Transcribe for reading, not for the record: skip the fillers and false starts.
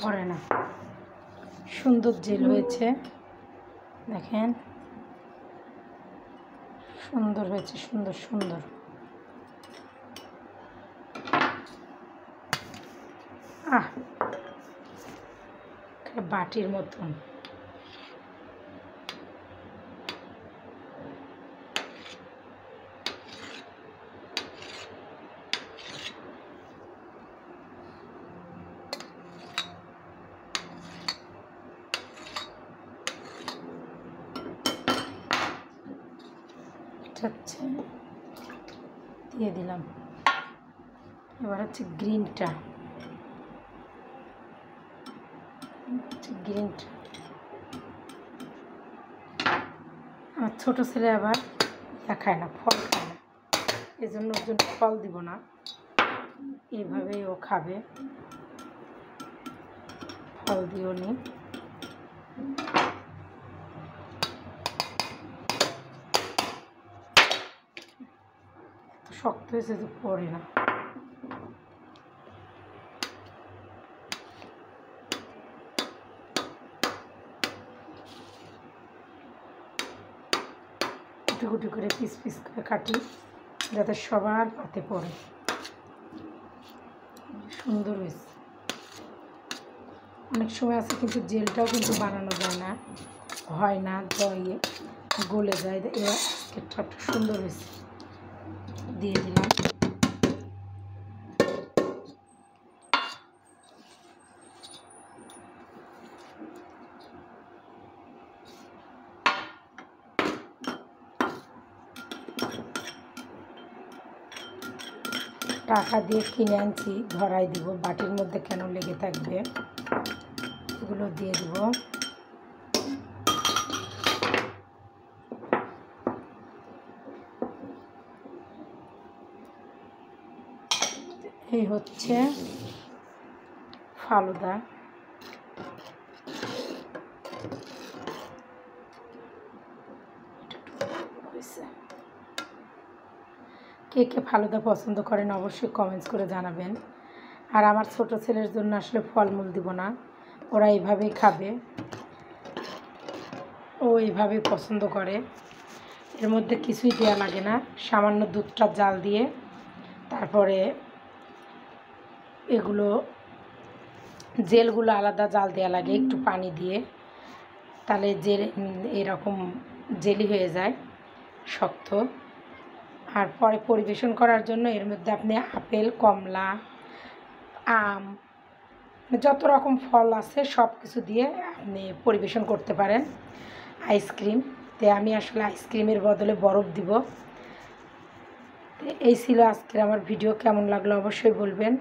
পড়ে না। সুন্দর জেল হয়েছে, দেখেন সুন্দর হয়েছে, সুন্দর সুন্দর। বাটির মতন। হচ্ছে দিয়ে দিলাম। এবার হচ্ছে গ্রিনটা, আমার ছোটো ছেলে আবার খায় না, ফল খায় না, এই জন্য ওর জন্য ফল দিব না, এইভাবেই ও খাবে, ফল দিও নি। শক্ত হয়েছে তো পড়ে না। কুটি কুটি করে পিস পিস করে কাটি যাতে সবার পাতে পড়ে। সুন্দর হয়েছে। অনেক সময় আছে কিন্তু জেলটাও কিন্তু বানানো যায় না, হয় না, জয়ে গলে যায়। এবার কেকটা সুন্দর হয়েছে, দিয়ে দিলাম। টাকা দিয়ে কিনে আনছি, ধরাই দিব, বাটির মধ্যে কেন লেগে থাকবে, এগুলো দিয়ে দিব। এই হচ্ছে ফালুদা। কে কে ফালুদা পছন্দ করেন অবশ্যই কমেন্টস করে জানাবেন। আর আমার ছোট ছেলের জন্য আসলে ফলমূল দিব না, ওরা এইভাবেই খাবে, ও এইভাবে পছন্দ করে। এর মধ্যে কিছুই দেওয়া লাগে না, সামান্য দুধটা জাল দিয়ে তারপরে এগুলো জেলগুলো আলাদা জাল দেওয়া লাগে একটু পানি দিয়ে, তাহলে জেল এরকম জেলি হয়ে যায় শক্ত। আর পরে পরিবেশন করার জন্য এর মধ্যে আপনি আপেল, কমলা, আম, যত রকম ফল আছে সব কিছু দিয়ে আপনি পরিবেশন করতে পারেন। আইসক্রিম, তো আমি আসলে আইসক্রিমের বদলে বরফ দিব। এই ছিল আজকের আমার ভিডিও, কেমন লাগলো অবশ্যই বলবেন।